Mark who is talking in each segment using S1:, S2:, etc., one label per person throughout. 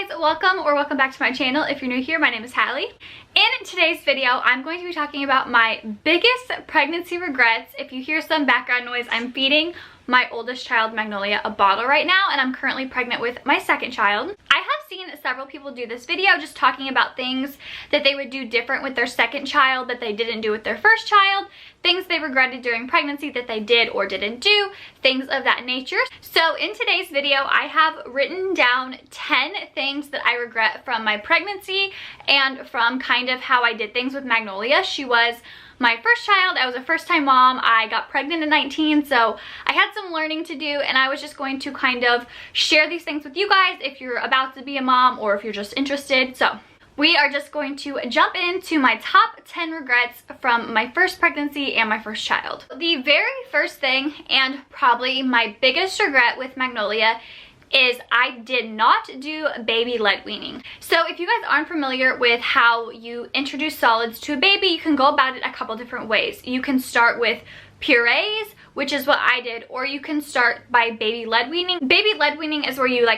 S1: Hi guys, welcome back to my channel. If you're new here, my name is Hallie. In today's video, I'm going to be talking about my biggest pregnancy regrets. If you hear some background noise, I'm feeding my oldest child, Magnolia, a bottle right now, and I'm currently pregnant with my second child. I have seen several people do this video just talking about things that they would do different with their second child that they didn't do with their first child, things they regretted during pregnancy that they did or didn't do, things of that nature. So in today's video, I have written down 10 things that I regret from my pregnancy and from kind of how I did things with Magnolia. She was my first child. I was a first-time mom. I got pregnant at 19, so I had some learning to do, and I was just going to kind of share these things with you guys if you're about to be a mom or if you're just interested. So we are just going to jump into my top 10 regrets from my first pregnancy and my first child. The very first thing, and probably my biggest regret with Magnolia, is I did not do baby-led weaning. So if you guys aren't familiar with how you introduce solids to a baby, you can go about it a couple different ways. You can start with purees, which is what I did, or you can start by baby-led weaning. Baby-led weaning is where you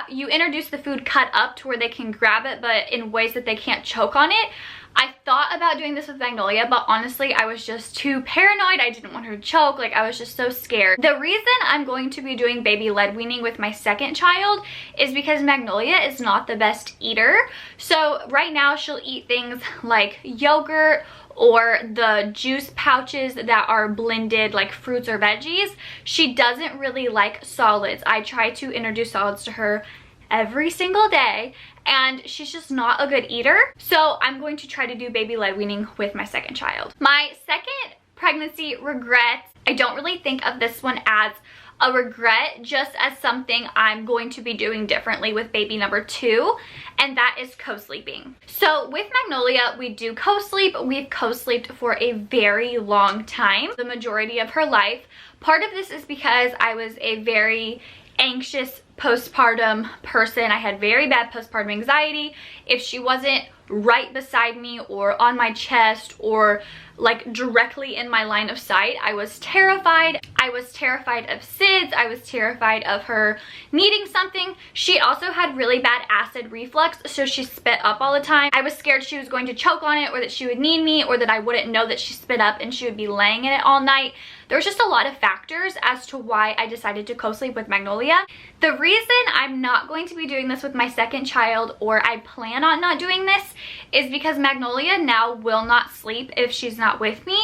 S1: you introduce the food cut up to where they can grab it, but in ways that they can't choke on it. I thought about doing this with Magnolia, but honestly, I was just too paranoid. I didn't want her to choke. I was just so scared. The reason I'm going to be doing baby-led weaning with my second child is because Magnolia is not the best eater. So right now, she'll eat things like yogurt or the juice pouches that are blended like fruits or veggies. She doesn't really like solids. I try to introduce solids to her every single day, and she's just not a good eater. So I'm going to try to do baby-led weaning with my second child. My second pregnancy regret, I don't really think of this one as a regret, just as something I'm going to be doing differently with baby number 2, and that is co-sleeping. So with Magnolia, we do co-sleep. We've co-sleeped for a very long time, the majority of her life. Part of this is because I was a very anxious postpartum person. I had very bad postpartum anxiety. If she wasn't right beside me or on my chest or like directly in my line of sight, I was terrified. I was terrified of SIDS. I was terrified of her needing something. She also had really bad acid reflux, so she spit up all the time. I was scared she was going to choke on it, or that she would need me, or that I wouldn't know that she spit up and she would be laying in it all night. There was just a lot of factors as to why I decided to co-sleep with Magnolia. The reason I'm not going to be doing this with my second child, or I plan on not doing this, is because Magnolia now will not sleep if she's not with me.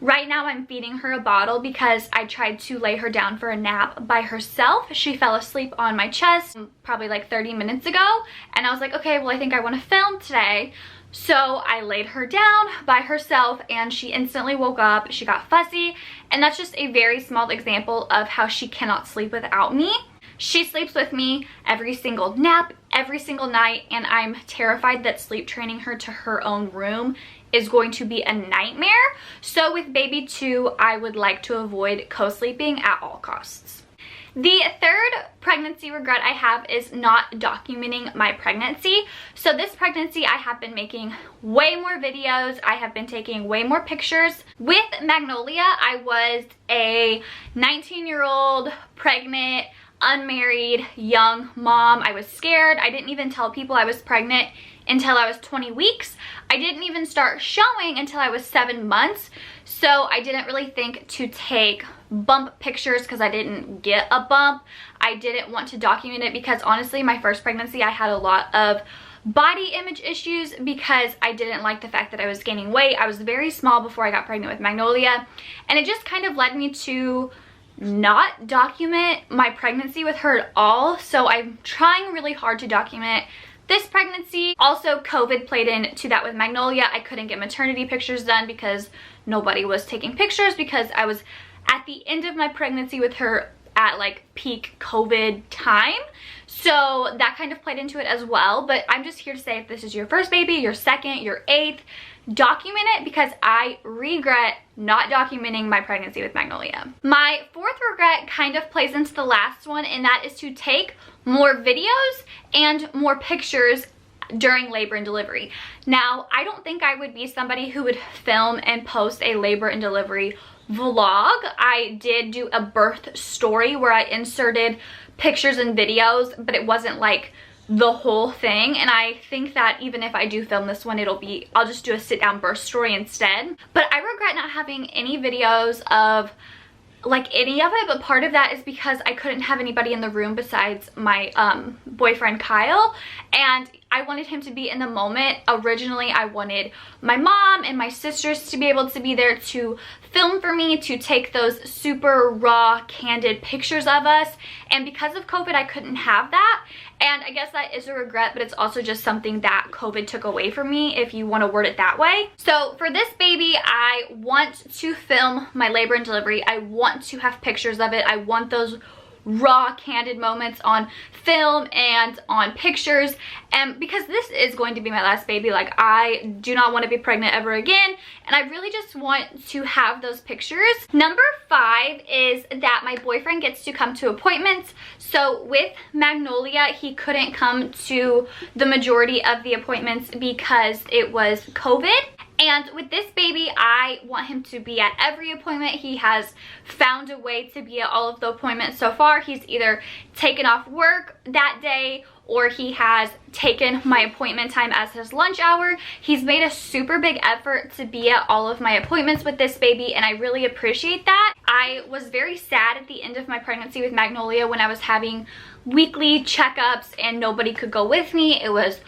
S1: Right now I'm feeding her a bottle because I tried to lay her down for a nap by herself. She fell asleep on my chest probably like 30 minutes ago, and I was like, okay, well, I think I want to film today. So I laid her down by herself and she instantly woke up. She got fussy, and that's just a very small example of how she cannot sleep without me. She sleeps with me every single nap, every single night, and I'm terrified that sleep training her to her own room is going to be a nightmare. So with baby 2, I would like to avoid co-sleeping at all costs. The third pregnancy regret I have is not documenting my pregnancy. So this pregnancy, I have been making way more videos. I have been taking way more pictures. With Magnolia, I was a 19-year-old pregnant, unmarried, young mom. I was scared. I didn't even tell people I was pregnant until I was 20 weeks. I didn't even start showing until I was 7 months. So I didn't really think to take bump pictures because I didn't get a bump. I didn't want to document it because honestly, my first pregnancy, I had a lot of body image issues because I didn't like the fact that I was gaining weight. I was very small before I got pregnant with Magnolia, and it just kind of led me to not document my pregnancy with her at all. So I'm trying really hard to document this pregnancy. Also, COVID played into that with Magnolia. I couldn't get maternity pictures done because nobody was taking pictures because I was at the end of my pregnancy with her at like peak COVID time. So that kind of played into it as well. But I'm just here to say, if this is your first baby, your second, your 8th, document it, because I regret not documenting my pregnancy with Magnolia. My fourth regret kind of plays into the last one, and that is to take more videos and more pictures during labor and delivery. Now, I don't think I would be somebody who would film and post a labor and delivery vlog. I did do a birth story where I inserted pictures and videos, but it wasn't like the whole thing, and I think that even if I do film this one, I'll just do a sit down birth story instead. But I regret not having any videos of like any of it, but part of that is because I couldn't have anybody in the room besides my boyfriend Kyle, and I wanted him to be in the moment. Originally I wanted my mom and my sisters to be able to be there to film for me, to take those super raw, candid pictures of us, and because of COVID I couldn't have that. And I guess that is a regret, but it's also just something that COVID took away from me, if you want to word it that way. So for this baby, I want to film my labor and delivery. I want to have pictures of it. I want those raw, candid moments on film and on pictures, and because this is going to be my last baby, like I do not want to be pregnant ever again, and I really just want to have those pictures. Number 5 is that my boyfriend gets to come to appointments. So with Magnolia, he couldn't come to the majority of the appointments because it was COVID. And with this baby, I want him to be at every appointment. He has found a way to be at all of the appointments so far. He's either taken off work that day or he has taken my appointment time as his lunch hour. He's made a super big effort to be at all of my appointments with this baby, and I really appreciate that. I was very sad at the end of my pregnancy with Magnolia when I was having weekly checkups and nobody could go with me. It was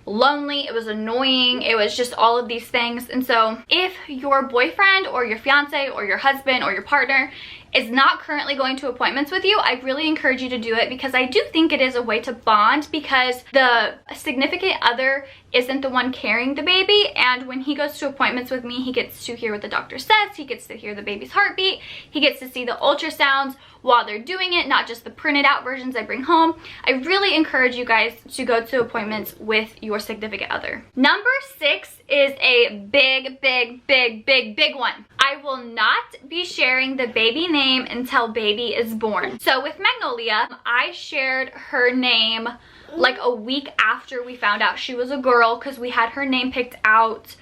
S1: lonely, it was annoying, it was just all of these things. And so if your boyfriend or your fiance or your husband or your partner is not currently going to appointments with you, I really encourage you to do it, because I do think it is a way to bond, because the significant other isn't the one carrying the baby, and when he goes to appointments with me, he gets to hear what the doctor says, he gets to hear the baby's heartbeat, he gets to see the ultrasounds while they're doing it, not just the printed out versions I bring home. I really encourage you guys to go to appointments with your significant other. Number 6 is a big one. I will not be sharing the baby name until baby is born. So with Magnolia, I shared her name like a week after we found out she was a girl, because we had her name picked out.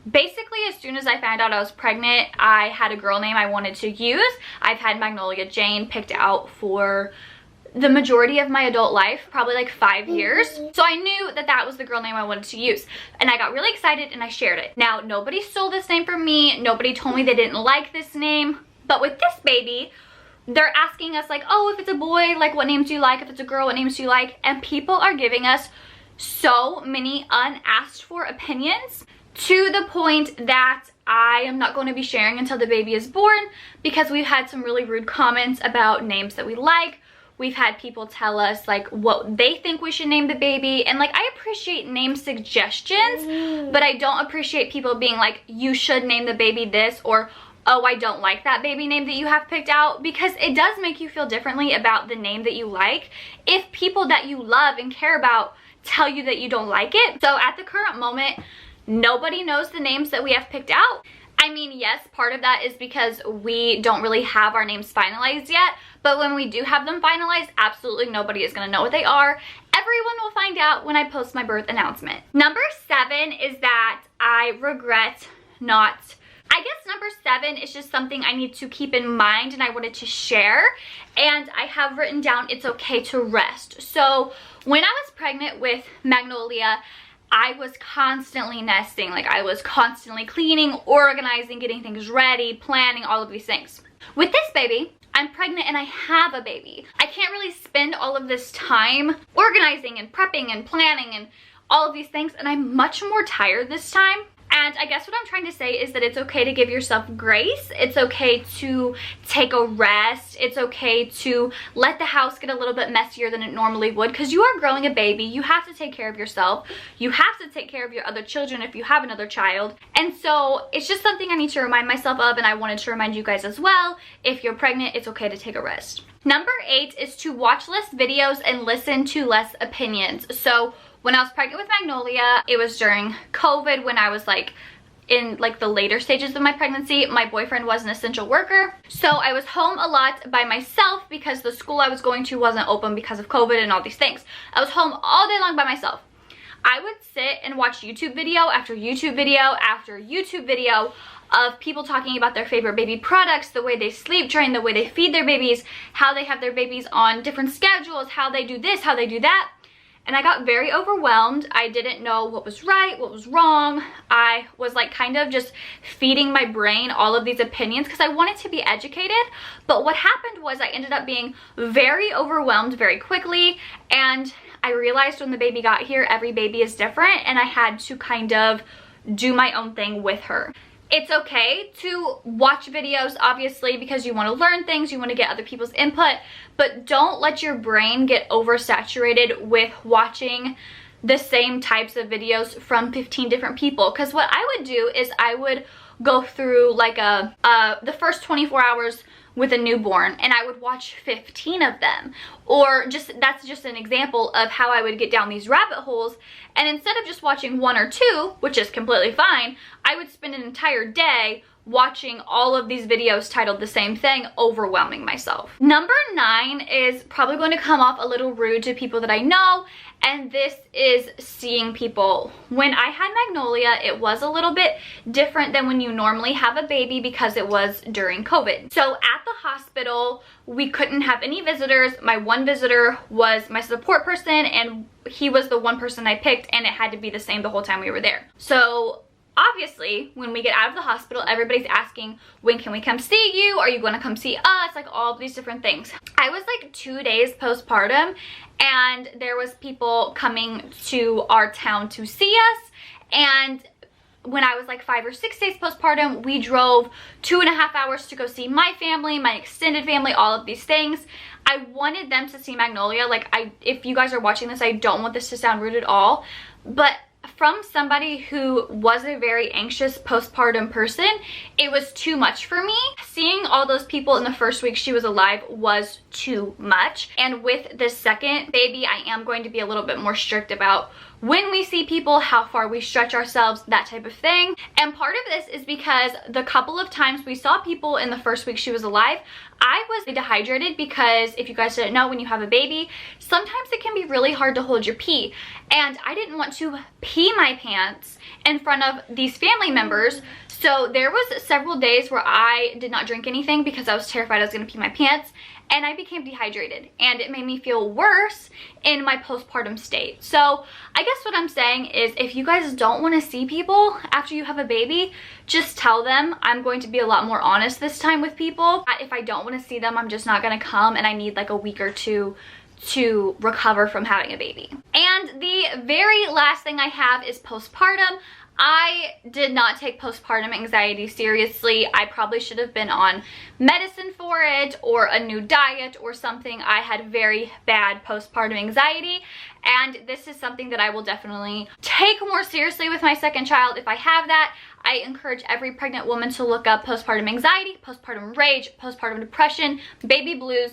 S1: Basically, as soon as I found out I was pregnant, I had a girl name I wanted to use. I've had Magnolia Jane picked out for the majority of my adult life, probably like 5 years. So I knew that that was the girl name I wanted to use, and I got really excited and I shared it. Now, nobody stole this name from me. Nobody told me they didn't like this name. But with this baby, they're asking us like, oh, if it's a boy, like what names do you like? If it's a girl, what names do you like? And people are giving us so many unasked for opinions, to the point that I am not going to be sharing until the baby is born, because we've had some really rude comments about names that we like. We've had people tell us like what they think we should name the baby, and like I appreciate name suggestions, but I don't appreciate people being like, you should name the baby this, or oh, I don't like that baby name that you have picked out, because it does make you feel differently about the name that you like if people that you love and care about tell you that you don't like it. So at the current moment, nobody knows the names that we have picked out. I mean, yes, part of that is because we don't really have our names finalized yet, but when we do have them finalized, absolutely nobody is going to know what they are. Everyone will find out when I post my birth announcement. Number 7 is that I regret not... I guess number 7 is just something I need to keep in mind and I wanted to share, and I have written down it's okay to rest. So when I was pregnant with Magnolia, I was constantly nesting. Like I was constantly cleaning, organizing, getting things ready, planning, all of these things. With this baby, I'm pregnant and I have a baby. I can't really spend all of this time organizing and prepping and planning and all of these things, and I'm much more tired this time. And I guess what I'm trying to say is that it's okay to give yourself grace. It's okay to take a rest. It's okay to let the house get a little bit messier than it normally would, because you are growing a baby. You have to take care of yourself. You have to take care of your other children if you have another child. And so it's just something I need to remind myself of, and I wanted to remind you guys as well. If you're pregnant, it's okay to take a rest. Number 8 is to watch less videos and listen to less opinions. So when I was pregnant with Magnolia, it was during COVID, when I was like in like the later stages of my pregnancy. My boyfriend was an essential worker, so I was home a lot by myself because the school I was going to wasn't open because of COVID and all these things. I was home all day long by myself. I would sit and watch YouTube video after YouTube video after YouTube video of people talking about their favorite baby products, the way they sleep train, the way they feed their babies, how they have their babies on different schedules, how they do this, how they do that. and I got very overwhelmed. I didn't know what was right, what was wrong. I was like kind of just feeding my brain all of these opinions because I wanted to be educated. But what happened was I ended up being very overwhelmed very quickly, and I realized when the baby got here, every baby is different, and I had to kind of do my own thing with her. It's okay to watch videos, obviously, because you want to learn things, you want to get other people's input, but don't let your brain get oversaturated with watching the same types of videos from 15 different people. Because what I would do is I would go through like the first 24 hours with a newborn, and I would watch 15 of them, or just that's just an example of how I would get down these rabbit holes. And instead of just watching one or two, which is completely fine, I would spend an entire day watching all of these videos titled the same thing, overwhelming myself. Number 9 is probably going to come off a little rude to people that I know, and this is seeing people. When I had Magnolia, it was a little bit different than when you normally have a baby because it was during COVID. So at the hospital, we couldn't have any visitors. My one visitor was my support person, and he was the one person I picked, and it had to be the same the whole time we were there. So obviously, when we get out of the hospital, everybody's asking, when can we come see you? Are you going to come see us? Like all of these different things. I was like 2 days postpartum, and there was people coming to our town to see us. And when I was like 5 or 6 days postpartum, we drove 2.5 hours to go see my family, my extended family, all of these things. I wanted them to see Magnolia. Like, if you guys are watching this, I don't want this to sound rude at all, but from somebody who was a very anxious postpartum person, it was too much for me. Seeing all those people in the first week she was alive was too much. And with this second baby, I am going to be a little bit more strict about when we see people, how far we stretch ourselves, that type of thing. And part of this is because the couple of times we saw people in the first week she was alive, I was dehydrated because if you guys didn't know, when you have a baby, sometimes it can be really hard to hold your pee. And I didn't want to pee my pants in front of these family members. So there was several days where I did not drink anything because I was terrified I was going to pee my pants, and I became dehydrated, and it made me feel worse in my postpartum state. So I guess what I'm saying is, if you guys don't want to see people after you have a baby, just tell them. I'm going to be a lot more honest this time with people. If I don't want to see them, I'm just not going to come, and I need like a week or two to recover from having a baby. And the very last thing I have is postpartum. I did not take postpartum anxiety seriously. I probably should have been on medicine for it, or a new diet or something. I had very bad postpartum anxiety, and this is something that I will definitely take more seriously with my second child if I have that. I encourage every pregnant woman to look up postpartum anxiety, postpartum rage, postpartum depression, baby blues.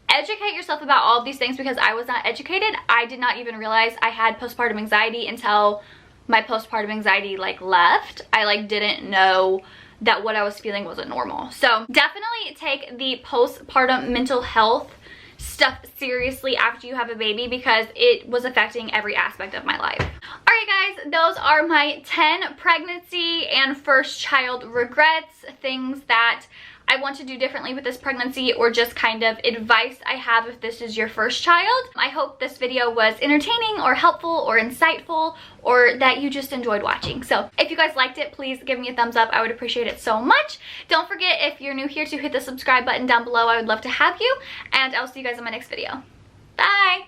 S1: Educate yourself about all of these things, because I was not educated. I did not even realize I had postpartum anxiety until my postpartum anxiety like left. I like didn't know that what I was feeling wasn't normal. So definitely take the postpartum mental health stuff seriously after you have a baby, because it was affecting every aspect of my life. Alright guys, those are my 10 pregnancy and first child regrets, things that I want to do differently with this pregnancy, or just kind of advice I have if this is your first child. I hope this video was entertaining or helpful or insightful, or that you just enjoyed watching. So if you guys liked it, please give me a thumbs up. I would appreciate it so much. Don't forget, if you're new here, to hit the subscribe button down below. I would love to have you, and I'll see you guys in my next video. Bye!